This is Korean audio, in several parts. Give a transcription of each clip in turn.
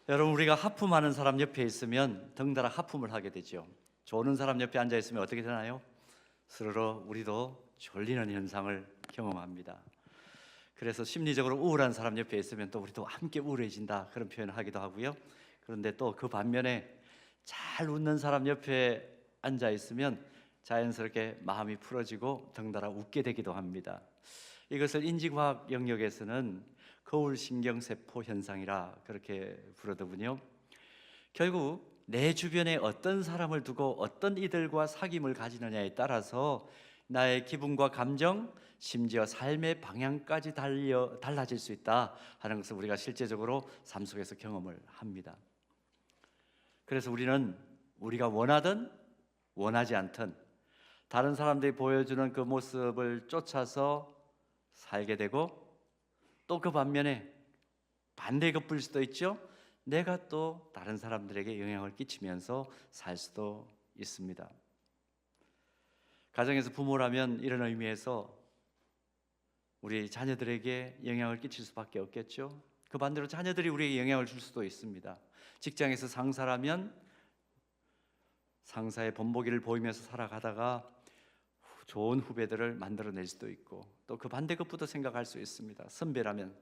여러분, 우리가 하품하는 사람 옆에 있으면 덩달아 하품을 하게 되죠. 조는 사람 옆에 앉아 있으면 어떻게 되나요? 스스로 우리도 졸리는 현상을 경험합니다. 그래서 심리적으로 우울한 사람 옆에 있으면 또 우리도 함께 우울해진다, 그런 표현을 하기도 하고요. 그런데 또 그 반면에 잘 웃는 사람 옆에 앉아 있으면 자연스럽게 마음이 풀어지고 덩달아 웃게 되기도 합니다. 이것을 인지과학 영역에서는 거울신경세포 현상이라 그렇게 부르더군요. 결국 내 주변에 어떤 사람을 두고 어떤 이들과 사귐을 가지느냐에 따라서 나의 기분과 감정, 심지어 삶의 방향까지 달라질 수 있다 하는 것을 우리가 실제적으로 삶 속에서 경험을 합니다. 그래서 우리는 우리가 원하든 원하지 않든 다른 사람들이 보여주는 그 모습을 쫓아서 살게 되고, 또 그 반면에 반대에 급부일 수도 있죠. 내가 또 다른 사람들에게 영향을 끼치면서 살 수도 있습니다. 가정에서 부모라면 이런 의미에서 우리 자녀들에게 영향을 끼칠 수밖에 없겠죠. 그 반대로 자녀들이 우리에게 영향을 줄 수도 있습니다. 직장에서 상사라면 상사의 본보기를 보이면서 살아가다가 좋은 후배들을 만들어낼 수도 있고, 또 그 반대급부터 생각할 수 있습니다. 선배라면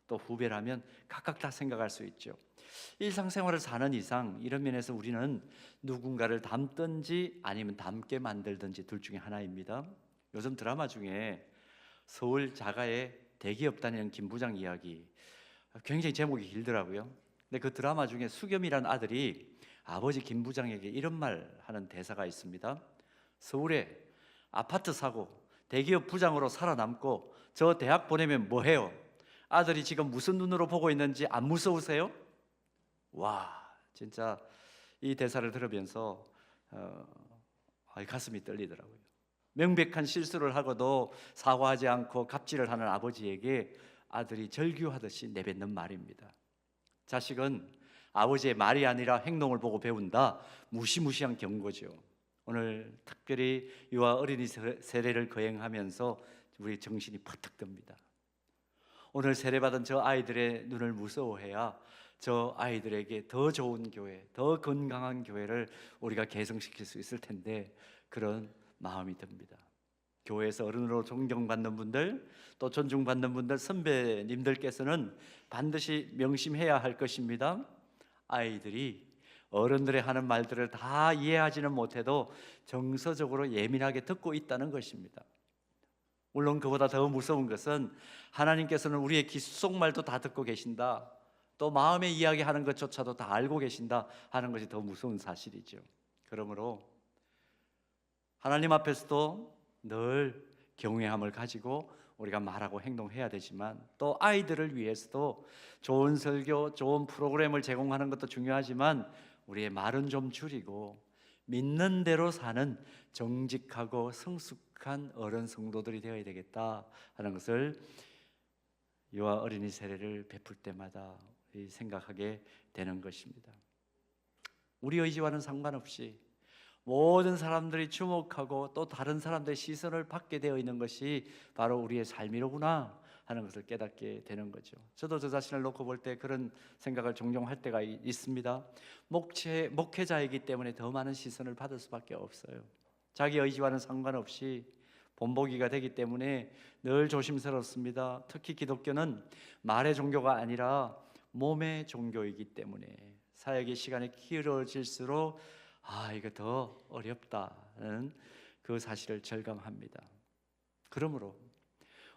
또 후배라면 각각 다 생각할 수 있죠. 일상생활을 사는 이상 이런 면에서 우리는 누군가를 닮든지 아니면 닮게 만들든지 둘 중에 하나입니다. 요즘 드라마 중에 서울 자가의 대기업 다니는 김 부장 이야기, 굉장히 제목이 길더라고요. 근데 그 드라마 중에 수겸이라는 아들이 아버지 김 부장에게 이런 말 하는 대사가 있습니다. 서울에 아파트 사고 대기업 부장으로 살아남고 저 대학 보내면 뭐 해요? 아들이 지금 무슨 눈으로 보고 있는지 안 무서우세요? 와, 진짜 이 대사를 들으면서 가슴이 떨리더라고요. 명백한 실수를 하고도 사과하지 않고 갑질을 하는 아버지에게 아들이 절규하듯이 내뱉는 말입니다. 자식은 아버지의 말이 아니라 행동을 보고 배운다. 무시무시한 경고죠. 오늘 특별히 유아 어린이 세례를 거행하면서 우리 정신이 퍼뜩 듭니다. 오늘 세례받은 저 아이들의 눈을 무서워해야 저 아이들에게 더 좋은 교회, 더 건강한 교회를 우리가 개성시킬 수 있을 텐데, 그런 마음이 듭니다. 교회에서 어른으로 존경받는 분들, 또 존중받는 분들, 선배님들께서는 반드시 명심해야 할 것입니다. 아이들이 어른들의 하는 말들을 다 이해하지는 못해도 정서적으로 예민하게 듣고 있다는 것입니다. 물론 그보다 더 무서운 것은 하나님께서는 우리의 귓속말도 다 듣고 계신다, 또 마음의 이야기하는 것조차도 다 알고 계신다 하는 것이 더 무서운 사실이죠. 그러므로 하나님 앞에서도 늘 경외함을 가지고 우리가 말하고 행동해야 되지만, 또 아이들을 위해서도 좋은 설교, 좋은 프로그램을 제공하는 것도 중요하지만 우리의 말은 좀 줄이고 믿는 대로 사는 정직하고 성숙한 어른 성도들이 되어야 되겠다 하는 것을 유아 어린이 세례를 베풀 때마다 생각하게 되는 것입니다. 우리 의지와는 상관없이 모든 사람들이 주목하고 또 다른 사람들의 시선을 받게 되어 있는 것이 바로 우리의 삶이로구나 하는 것을 깨닫게 되는 거죠. 저도 저 자신을 놓고 볼 때 그런 생각을 종종 할 때가 있습니다. 목회자이기 때문에 더 많은 시선을 받을 수밖에 없어요. 자기 의지와는 상관없이 본보기가 되기 때문에 늘 조심스럽습니다. 특히 기독교는 말의 종교가 아니라 몸의 종교이기 때문에 사역의 시간이 길어질수록 이거 더 어렵다는 그 사실을 절감합니다. 그러므로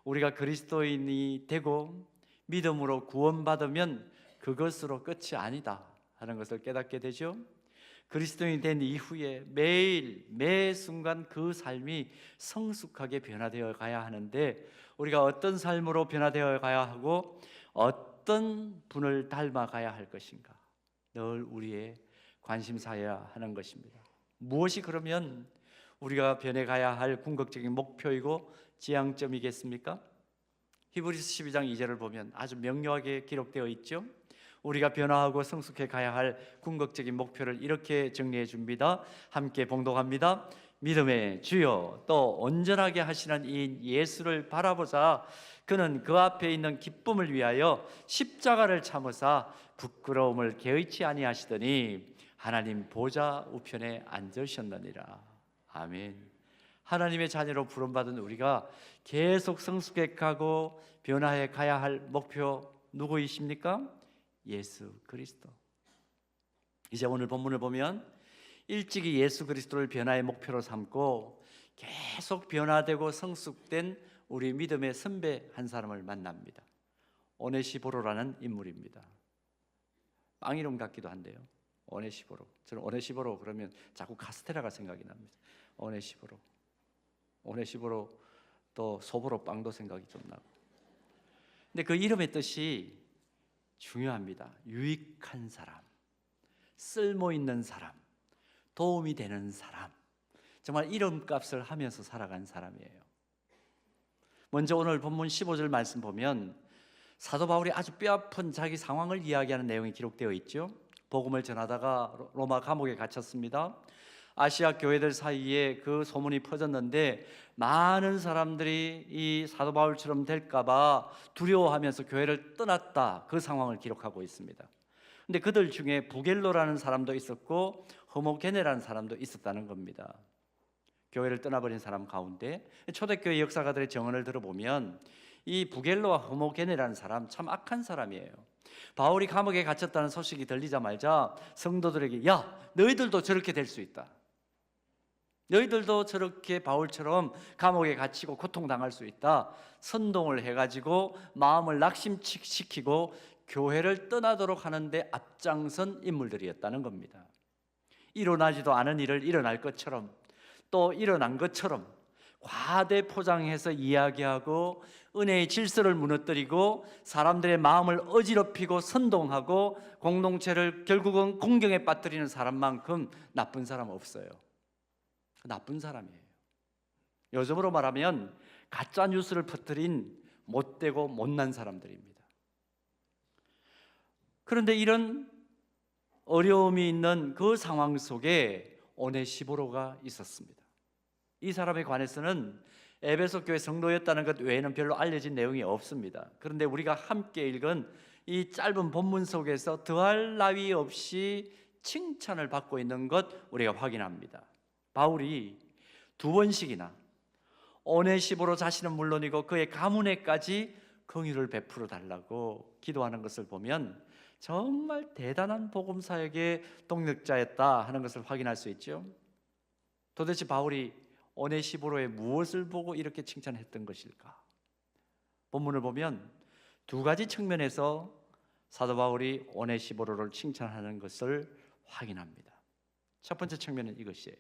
우리가 그리스도인이 되고 믿음으로 구원받으면 그것으로 끝이 아니다 하는 것을 깨닫게 되죠. 그리스도인이 된 이후에 매일 매 순간 그 삶이 성숙하게 변화되어 가야 하는데, 우리가 어떤 삶으로 변화되어 가야 하고 어떤 분을 닮아가야 할 것인가, 늘 우리의 관심사여야 하는 것입니다. 무엇이 그러면 우리가 변해가야 할 궁극적인 목표이고 지향점이겠습니까? 히브리서 12장 2절을 보면 아주 명료하게 기록되어 있죠. 우리가 변화하고 성숙해 가야 할 궁극적인 목표를 이렇게 정리해 줍니다. 함께 봉독합니다. 믿음의 주여 또 온전하게 하시는 이 예수를 바라보자. 그는 그 앞에 있는 기쁨을 위하여 십자가를 참으사 부끄러움을 개의치 아니하시더니 하나님 보좌 우편에 앉으셨느니라. 아멘. 하나님의 자녀로 부름받은 우리가 계속 성숙해 가고 변화해 가야 할 목표 누구이십니까? 예수 그리스도. 이제 오늘 본문을 보면 일찍이 예수 그리스도를 변화의 목표로 삼고 계속 변화되고 성숙된 우리 믿음의 선배 한 사람을 만납니다. 오네시보로라는 인물입니다. 빵 이름 같기도 한데요. 오네시보로. 저는 오네시보로 그러면 자꾸 카스테라가 생각이 납니다. 오네시보로. 오네시보로 또 소보로 빵도 생각이 좀 나고. 근데 그 이름의 뜻이 중요합니다. 유익한 사람, 쓸모 있는 사람, 도움이 되는 사람. 정말 이름값을 하면서 살아간 사람이에요. 먼저 오늘 본문 15절 말씀 보면 사도 바울이 아주 뼈아픈 자기 상황을 이야기하는 내용이 기록되어 있죠. 복음을 전하다가 로마 감옥에 갇혔습니다. 아시아 교회들 사이에 그 소문이 퍼졌는데 많은 사람들이 이 사도 바울처럼 될까봐 두려워하면서 교회를 떠났다. 그 상황을 기록하고 있습니다. 근데 그들 중에 부겔로라는 사람도 있었고 허모게네라는 사람도 있었다는 겁니다. 교회를 떠나버린 사람 가운데 초대교회 역사가들의 증언을 들어보면 이 부겔로와 허모게네라는 사람 참 악한 사람이에요. 바울이 감옥에 갇혔다는 소식이 들리자마자 성도들에게 야, 너희들도 저렇게 될 수 있다. 너희들도 저렇게 바울처럼 감옥에 갇히고 고통당할 수 있다. 선동을 해가지고 마음을 낙심시키고 교회를 떠나도록 하는데 앞장선 인물들이었다는 겁니다. 일어나지도 않은 일을 일어날 것처럼 또 일어난 것처럼 과대 포장해서 이야기하고 은혜의 질서를 무너뜨리고 사람들의 마음을 어지럽히고 선동하고 공동체를 결국은 공경에 빠뜨리는 사람만큼 나쁜 사람 없어요. 나쁜 사람이에요. 요즘으로 말하면 가짜 뉴스를 퍼뜨린 못되고 못난 사람들입니다. 그런데 이런 어려움이 있는 그 상황 속에 오네시보로가 있었습니다. 이 사람에 관해서는 에베소 교회 성도였다는 것 외에는 별로 알려진 내용이 없습니다. 그런데 우리가 함께 읽은 이 짧은 본문 속에서 더할 나위 없이 칭찬을 받고 있는 것 우리가 확인합니다. 바울이 2번씩이나 오네시보로 자신은 물론이고 그의 가문에까지 긍휼을 베풀어 달라고 기도하는 것을 보면 정말 대단한 복음 사역의 동력자였다 하는 것을 확인할 수 있죠. 도대체 바울이 오네시보로의 무엇을 보고 이렇게 칭찬했던 것일까? 본문을 보면 2가지 측면에서 사도 바울이 오네시보로를 칭찬하는 것을 확인합니다. 첫 번째 측면은 이것이에요.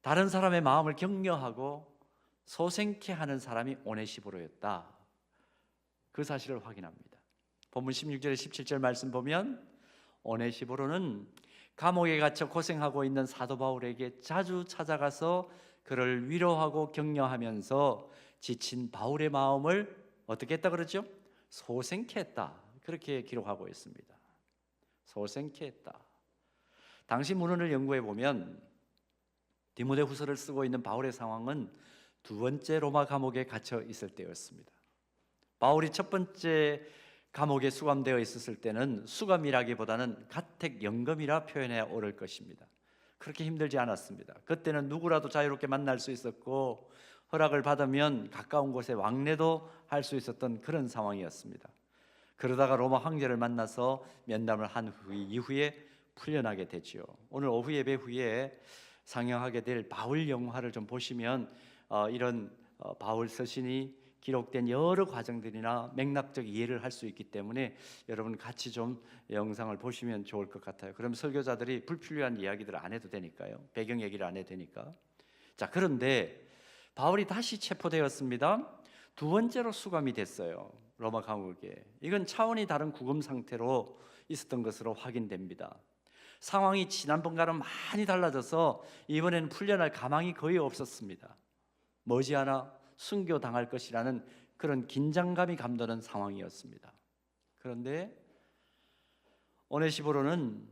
다른 사람의 마음을 격려하고 소생케 하는 사람이 오네시보로였다. 그 사실을 확인합니다. 본문 16절에 17절 말씀 보면 오네시보로는 감옥에 갇혀 고생하고 있는 사도 바울에게 자주 찾아가서 그를 위로하고 격려하면서 지친 바울의 마음을 어떻게 했다 그러죠? 소생케 했다. 그렇게 기록하고 있습니다. 소생케 했다. 당시 문헌을 연구해 보면 디모데후서를 쓰고 있는 바울의 상황은 2번째 로마 감옥에 갇혀 있을 때였습니다. 바울이 첫 번째 감옥에 수감되어 있었을 때는 수감이라기보다는 가택연금이라 표현해야 옳을 것입니다. 그렇게 힘들지 않았습니다. 그때는 누구라도 자유롭게 만날 수 있었고 허락을 받으면 가까운 곳에 왕래도 할 수 있었던 그런 상황이었습니다. 그러다가 로마 황제를 만나서 면담을 한 이후에 풀려나게 되죠. 오늘 오후 예배 후에 상영하게 될 바울 영화를 좀 보시면 이런 바울 서신이 기록된 여러 과정들이나 맥락적 이해를 할 수 있기 때문에 여러분 같이 좀 영상을 보시면 좋을 것 같아요. 그럼 설교자들이 불필요한 이야기들을 안 해도 되니까요. 배경 얘기를 안 해도 되니까. 자, 그런데 바울이 다시 체포되었습니다. 2번째로 수감이 됐어요. 로마 감옥에. 이건 차원이 다른 구금 상태로 있었던 것으로 확인됩니다. 상황이 지난번과는 많이 달라져서 이번에는 풀려날 가망이 거의 없었습니다. 머지않아 순교당할 것이라는 그런 긴장감이 감도는 상황이었습니다. 그런데 오네시보로는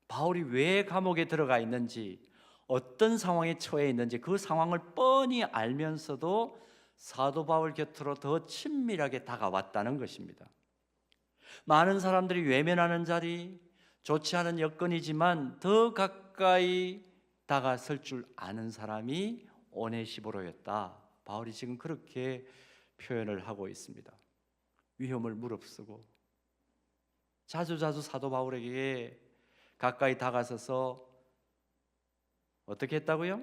바울이 왜 감옥에 들어가 있는지, 어떤 상황에 처해 있는지 그 상황을 뻔히 알면서도 사도 바울 곁으로 더 친밀하게 다가왔다는 것입니다. 많은 사람들이 외면하는 자리, 좋지 않은 여건이지만 더 가까이 다가설 줄 아는 사람이 오네시보로였다. 바울이 지금 그렇게 표현을 하고 있습니다. 위험을 무릅쓰고 자주자주 사도 바울에게 가까이 다가서서 어떻게 했다고요?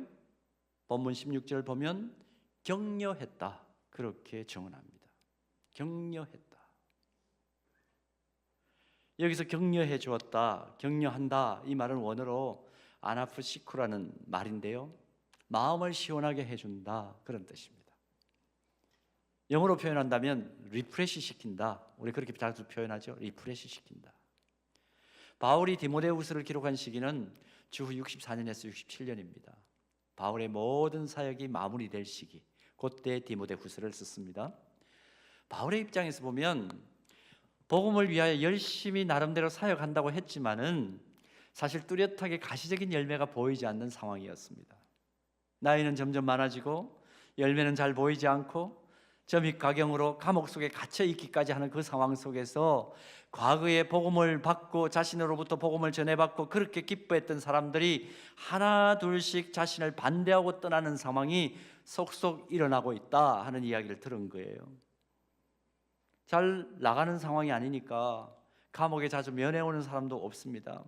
본문 16절 보면 격려했다, 그렇게 정언합니다. 격려했다. 여기서 격려해 주었다, 격려한다, 이 말은 원어로 아나프시쿠라는 말인데요, 마음을 시원하게 해준다, 그런 뜻입니다. 영어로 표현한다면 리프레시 시킨다. 우리 그렇게 자주 표현하죠. 리프레시 시킨다. 바울이 디모데후서를 기록한 시기는 주후 64년에서 67년입니다. 바울의 모든 사역이 마무리될 시기, 그때 디모데후서를 썼습니다. 바울의 입장에서 보면 복음을 위하여 열심히 나름대로 사역한다고 했지만은 사실 뚜렷하게 가시적인 열매가 보이지 않는 상황이었습니다. 나이는 점점 많아지고 열매는 잘 보이지 않고 점입가경으로 감옥 속에 갇혀 있기까지 하는 그 상황 속에서 과거에 복음을 받고 자신으로부터 복음을 전해받고 그렇게 기뻐했던 사람들이 하나 둘씩 자신을 반대하고 떠나는 상황이 속속 일어나고 있다 하는 이야기를 들은 거예요. 잘 나가는 상황이 아니니까 감옥에 자주 면회오는 사람도 없습니다.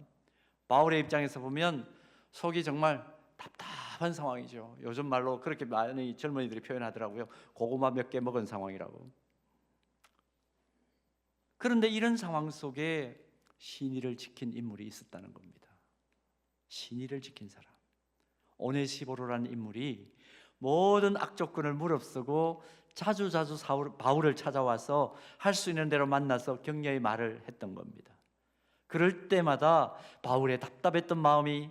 바울의 입장에서 보면 속이 정말 답답한 상황이죠. 요즘 말로 그렇게 많이 젊은이들이 표현하더라고요. 고구마 몇 개 먹은 상황이라고. 그런데 이런 상황 속에 신의를 지킨 인물이 있었다는 겁니다. 신의를 지킨 사람, 오네시보로라는 인물이 모든 악조건을 무릅쓰고 자주자주 바울을 찾아와서 할 수 있는 대로 만나서 격려의 말을 했던 겁니다. 그럴 때마다 바울의 답답했던 마음이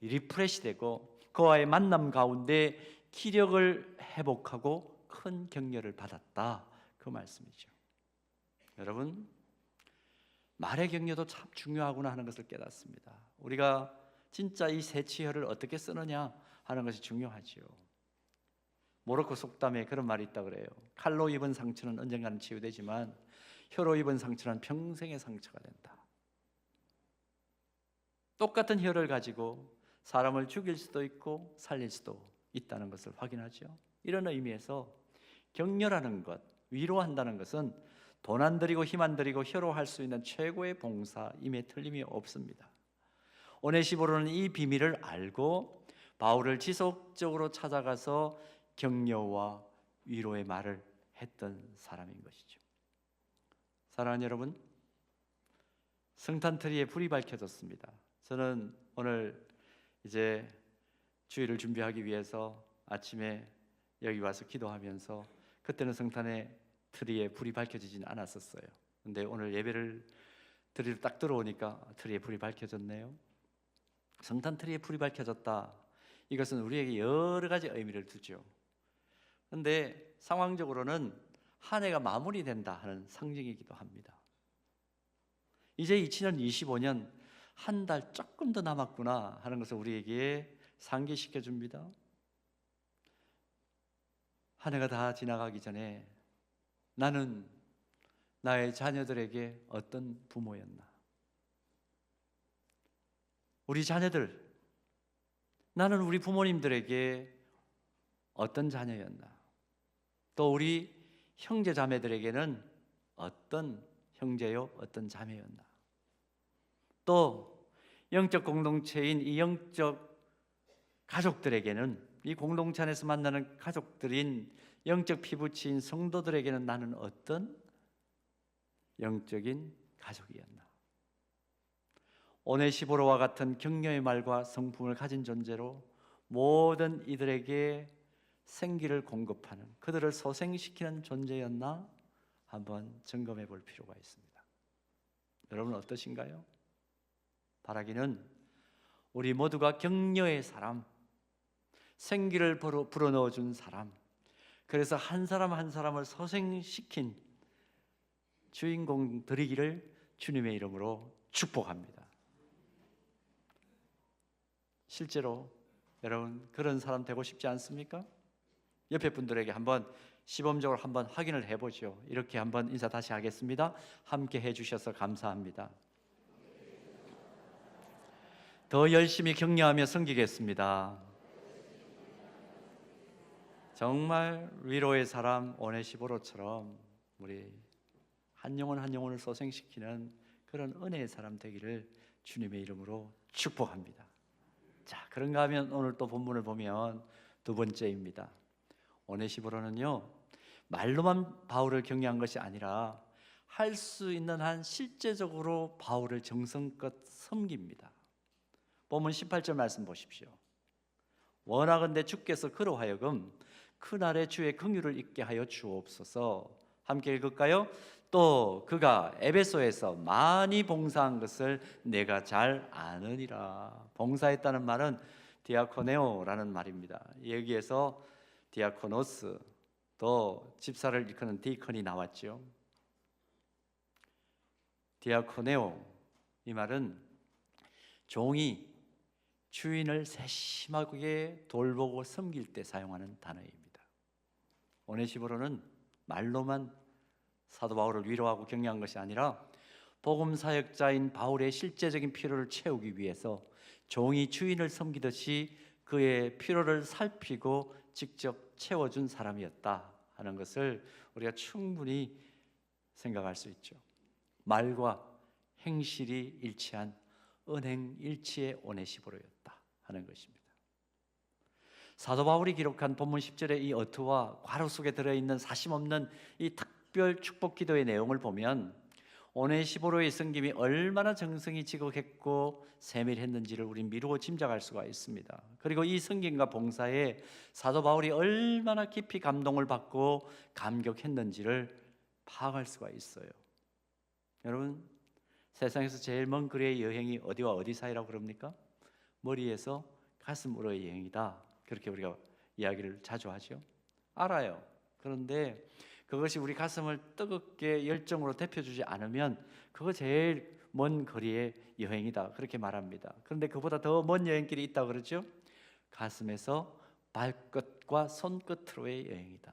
리프레시 되고 그와의 만남 가운데 기력을 회복하고 큰 격려를 받았다, 그 말씀이죠. 여러분, 말의 격려도 참 중요하구나 하는 것을 깨닫습니다. 우리가 진짜 이 세치혈을 어떻게 쓰느냐 하는 것이 중요하지요. 모로코 속담에 그런 말이 있다 그래요. 칼로 입은 상처는 언젠가는 치유되지만 혀로 입은 상처는 평생의 상처가 된다. 똑같은 혀를 가지고 사람을 죽일 수도 있고 살릴 수도 있다는 것을 확인하죠. 이런 의미에서 격려라는 것, 위로한다는 것은 돈 안 들이고 힘 안 들이고 혀로 할 수 있는 최고의 봉사임에 틀림이 없습니다. 오네시보로는 이 비밀을 알고 바울을 지속적으로 찾아가서 격려와 위로의 말을 했던 사람인 것이죠. 사랑하는 여러분, 성탄트리에 불이 밝혀졌습니다. 저는 오늘 이제 주일을 준비하기 위해서 아침에 여기 와서 기도하면서 그때는 성탄의 트리에 불이 밝혀지지는 않았었어요. 근데 오늘 예배를 드리러 딱 들어오니까 트리에 불이 밝혀졌네요. 성탄 트리에 불이 밝혀졌다, 이것은 우리에게 여러 가지 의미를 두죠. 근데 상황적으로는 한 해가 마무리된다 하는 상징이기도 합니다. 이제 2025년 한 달 조금 더 남았구나 하는 것을 우리에게 상기시켜 줍니다. 한 해가 다 지나가기 전에 나는 나의 자녀들에게 어떤 부모였나? 우리 자녀들, 나는 우리 부모님들에게 어떤 자녀였나? 또 우리 형제 자매들에게는 어떤 형제요, 어떤 자매였나? 또 영적 공동체인 이 영적 가족들에게는, 이 공동체 안에서 만나는 가족들인 영적 피부치인 성도들에게는 나는 어떤 영적인 가족이었나? 오네시보로와 같은 격려의 말과 성품을 가진 존재로 모든 이들에게 생기를 공급하는, 그들을 소생시키는 존재였나? 한번 점검해 볼 필요가 있습니다. 여러분 어떠신가요? 바라기는 우리 모두가 격려의 사람, 생기를 불어넣어준 사람, 그래서 한 사람 한 사람을 소생시킨 주인공 드리기를 주님의 이름으로 축복합니다. 실제로 여러분 그런 사람 되고 싶지 않습니까? 옆에 분들에게 한번 시범적으로 한번 확인을 해보죠. 이렇게 한번 인사 다시 하겠습니다. 함께 해주셔서 감사합니다. 더 열심히 격려하며 섬기겠습니다. 정말 위로의 사람 오네시보로처럼 우리 한 영혼 한 영혼을 소생시키는 그런 은혜의 사람 되기를 주님의 이름으로 축복합니다. 자, 그런가 하면 오늘 또 본문을 보면 두 번째입니다. 오네시보로는요, 말로만 바울을 격려한 것이 아니라 할 수 있는 한 실제적으로 바울을 정성껏 섬깁니다. 본문 18절 말씀 보십시오. 원하건대 주께서 그로 하여금 그날의 주의 긍휼을 잊게 하여 주옵소서. 함께 읽을까요? 또 그가 에베소에서 많이 봉사한 것을 내가 잘 아느니라. 봉사했다는 말은 디아코네오라는 말입니다. 여기에서 디아코노스, 또 집사를 일컫는 디컨이 나왔죠. 디아코네오, 이 말은 종이 주인을 세심하게 돌보고 섬길 때 사용하는 단어입니다. 오네시보로는 말로만 사도 바울을 위로하고 격려한 것이 아니라 복음 사역자인 바울의 실제적인 필요를 채우기 위해서 종이 주인을 섬기듯이 그의 필요를 살피고 직접 채워준 사람이었다 하는 것을 우리가 충분히 생각할 수 있죠. 말과 행실이 일치한 은행일치의 오네시보로였다 하는 것입니다. 사도 바울이 기록한 본문 10절의 이 어투와 괄호 속에 들어있는 사심없는 이 특별 축복 기도의 내용을 보면 오네시보로의 섬김이 얼마나 정성이 지극했고 세밀했는지를 우린 미루고 짐작할 수가 있습니다. 그리고 이 섬김과 봉사에 사도 바울이 얼마나 깊이 감동을 받고 감격했는지를 파악할 수가 있어요. 여러분, 세상에서 제일 먼 거리의 여행이 어디와 어디 사이라고 그럽니까? 머리에서 가슴으로의 여행이다. 그렇게 우리가 이야기를 자주 하죠. 알아요. 그런데 그것이 우리 가슴을 뜨겁게 열정으로 데펴주지 않으면 그거 제일 먼 거리의 여행이다. 그렇게 말합니다. 그런데 그보다 더 먼 여행길이 있다고 그러죠. 가슴에서 발끝과 손끝으로의 여행이다.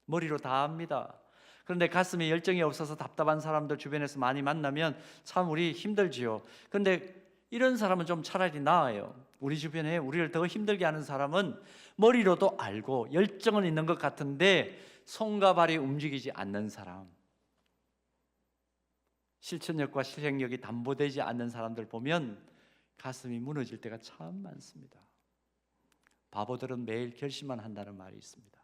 머리로 다 압니다. 그런데 가슴에 열정이 없어서 답답한 사람들 주변에서 많이 만나면 참 우리 힘들지요. 그런데 이런 사람은 좀 차라리 나아요. 우리 주변에 우리를 더 힘들게 하는 사람은 머리로도 알고 열정은 있는 것 같은데 손과 발이 움직이지 않는 사람, 실천력과 실행력이 담보되지 않는 사람들 보면 가슴이 무너질 때가 참 많습니다. 바보들은 매일 결심만 한다는 말이 있습니다.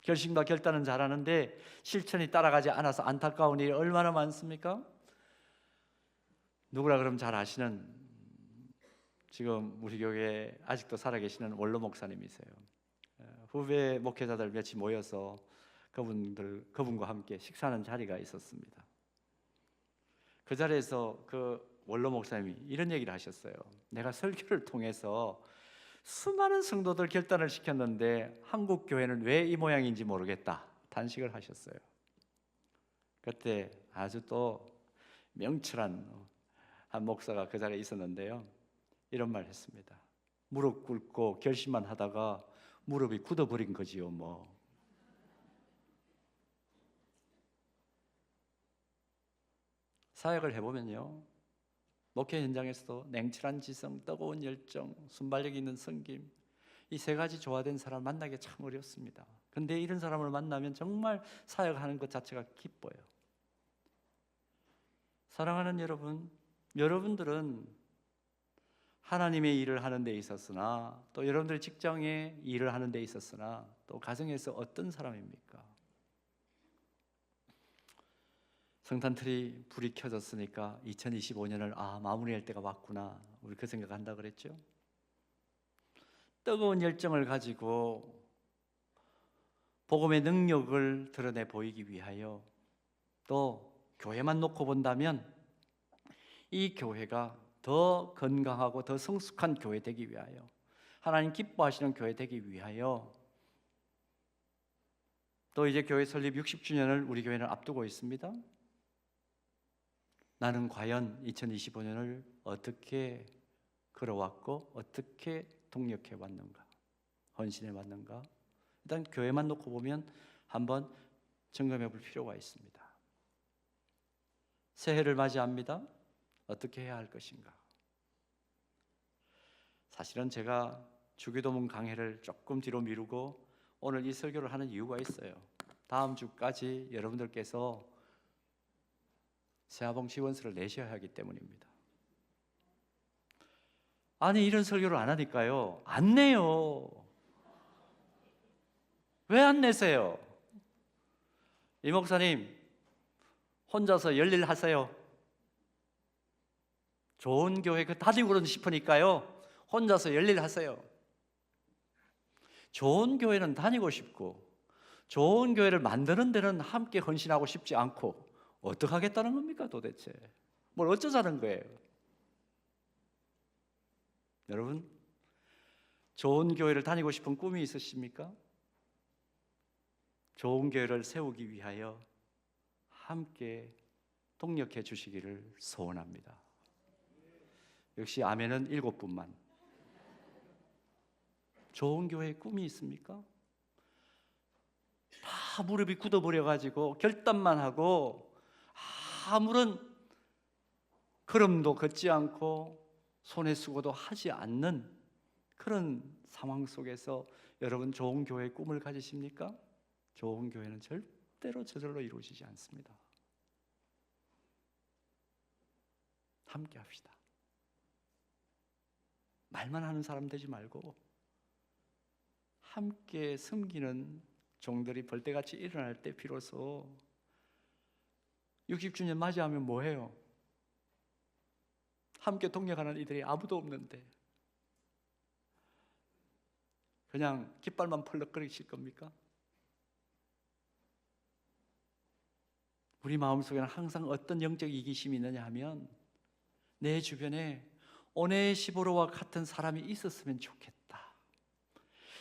결심과 결단은 잘하는데 실천이 따라가지 않아서 안타까운 일이 얼마나 많습니까? 누구라 그러면 잘 아시는, 지금 우리 교회에 아직도 살아계시는 원로 목사님이세요. 후배 목회자들 몇이 모여서 그분과 함께 식사하는 자리가 있었습니다. 그 자리에서 그 원로 목사님이 이런 얘기를 하셨어요. 내가 설교를 통해서 수많은 성도들 결단을 시켰는데 한국 교회는 왜 이 모양인지 모르겠다 단식을 하셨어요. 그때 아주 또 명철한 한 목사가 그 자리에 있었는데요, 이런 말 했습니다. 무릎 꿇고 결심만 하다가 무릎이 굳어버린 거지요 뭐. 사역을 해보면요, 목회 현장에서도 냉철한 지성, 뜨거운 열정, 순발력 있는 섬김, 이 세 가지 조화된 사람 만나기 참 어렵습니다. 그런데 이런 사람을 만나면 정말 사역하는 것 자체가 기뻐요. 사랑하는 여러분, 여러분들은 하나님의 일을 하는 데 있었으나 또 여러분들의 직장에 일을 하는 데 있었으나 또 가정에서 어떤 사람입니까? 성탄트리 불이 켜졌으니까 2025년을 마무리할 때가 왔구나, 우리 그 생각한다 그랬죠? 뜨거운 열정을 가지고 복음의 능력을 드러내 보이기 위하여, 또 교회만 놓고 본다면 이 교회가 더 건강하고 더 성숙한 교회 되기 위하여, 하나님 기뻐하시는 교회 되기 위하여 또 이제 교회 설립 60주년을 우리 교회는 앞두고 있습니다. 나는 과연 2025년을 어떻게 걸어왔고 어떻게 동력해 왔는가, 헌신해 왔는가? 일단 교회만 놓고 보면 한번 점검해 볼 필요가 있습니다. 새해를 맞이합니다. 어떻게 해야 할 것인가? 사실은 제가 주기도문 강해를 조금 뒤로 미루고 오늘 이 설교를 하는 이유가 있어요. 다음 주까지 여러분들께서 새하봉 지원서를 내셔야 하기 때문입니다. 아니, 이런 설교를 안 하니까요, 안 내요. 왜 안 내세요? 이 목사님 혼자서 열일 하세요. 좋은 교회 다니고 싶으니까요, 혼자서 열일 하세요. 좋은 교회는 다니고 싶고 좋은 교회를 만드는 데는 함께 헌신하고 싶지 않고 어떻게 하겠다는 겁니까 도대체? 뭘 어쩌자는 거예요? 여러분, 좋은 교회를 다니고 싶은 꿈이 있으십니까? 좋은 교회를 세우기 위하여 함께 동력해 주시기를 소원합니다. 역시 아멘은 7분만. 좋은 교회의 꿈이 있습니까? 다 무릎이 굳어버려가지고 결단만 하고 아무런 걸음도 걷지 않고 손에 수고도 하지 않는 그런 상황 속에서 여러분 좋은 교회의 꿈을 가지십니까? 좋은 교회는 절대로 저절로 이루어지지 않습니다. 함께 합시다. 말만 하는 사람 되지 말고 함께 섬기는 종들이 벌떼같이 일어날 때 비로소 60주년 맞이하면 뭐해요? 함께 동력하는 이들이 아무도 없는데 그냥 깃발만 펄럭거리실 겁니까? 우리 마음속에는 항상 어떤 영적 이기심이 있느냐 하면 내 주변에 오네시보로와 같은 사람이 있었으면 좋겠다.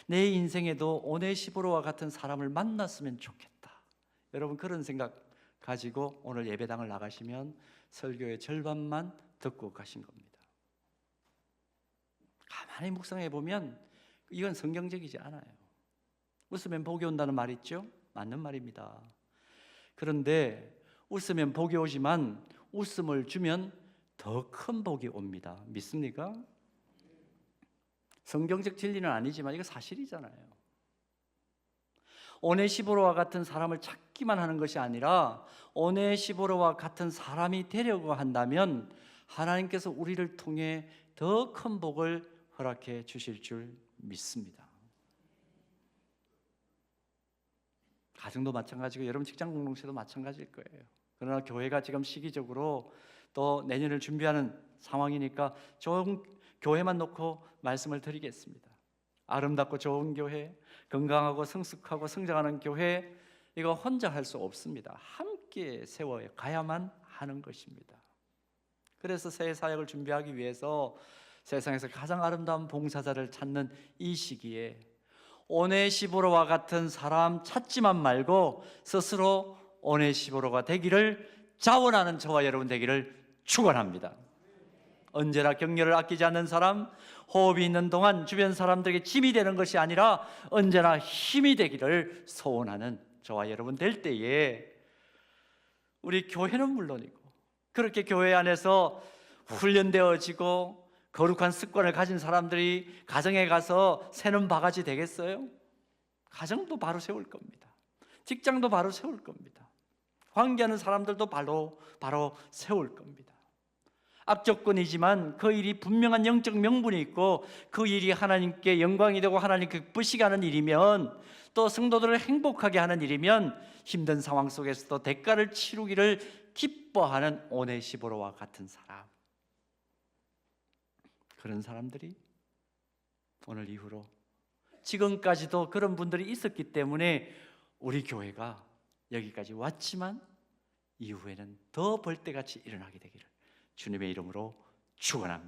내 인생에도 오네시보로와 같은 사람을 만났으면 좋겠다. 여러분 그런 생각 가지고 오늘 예배당을 나가시면 설교의 절반만 듣고 가신 겁니다. 가만히 묵상해 보면 이건 성경적이지 않아요. 웃으면 복이 온다는 말 있죠? 맞는 말입니다. 그런데 웃으면 복이 오지만 웃음을 주면 더 큰 복이 옵니다. 믿습니까? 성경적 진리는 아니지만 이거 사실이잖아요. 오네시보로와 같은 사람을 찾기만 하는 것이 아니라 오네시보로와 같은 사람이 되려고 한다면 하나님께서 우리를 통해 더 큰 복을 허락해 주실 줄 믿습니다. 가정도 마찬가지고 여러분 직장 공동체도 마찬가지일 거예요. 그러나 교회가 지금 시기적으로 또 내년을 준비하는 상황이니까 좋은 교회만 놓고 말씀을 드리겠습니다. 아름답고 좋은 교회, 건강하고 성숙하고 성장하는 교회, 이거 혼자 할 수 없습니다. 함께 세워야 가야만 하는 것입니다. 그래서 새해 사역을 준비하기 위해서 세상에서 가장 아름다운 봉사자를 찾는 이 시기에 오네시보로와 같은 사람 찾지만 말고 스스로 오네시보로가 되기를 자원하는 저와 여러분 되기를 축원합니다. 언제나 격려를 아끼지 않는 사람, 호흡이 있는 동안 주변 사람들에게 짐이 되는 것이 아니라 언제나 힘이 되기를 소원하는 저와 여러분 될 때에 우리 교회는 물론이고 그렇게 교회 안에서 훈련되어지고 거룩한 습관을 가진 사람들이 가정에 가서 새는 바가지 되겠어요? 가정도 바로 세울 겁니다. 직장도 바로 세울 겁니다. 관계하는 사람들도 바로 세울 겁니다. 악조건이지만 그 일이 분명한 영적 명분이 있고 그 일이 하나님께 영광이 되고 하나님께 기쁘시게 하는 일이면 또 성도들을 행복하게 하는 일이면 힘든 상황 속에서도 대가를 치르기를 기뻐하는 오네시보로와 같은 사람, 그런 사람들이 오늘 이후로 지금까지도 그런 분들이 있었기 때문에 우리 교회가 여기까지 왔지만 이후에는 더 벌떼같이 일어나게 되기를 주님의 이름으로 축원합니다.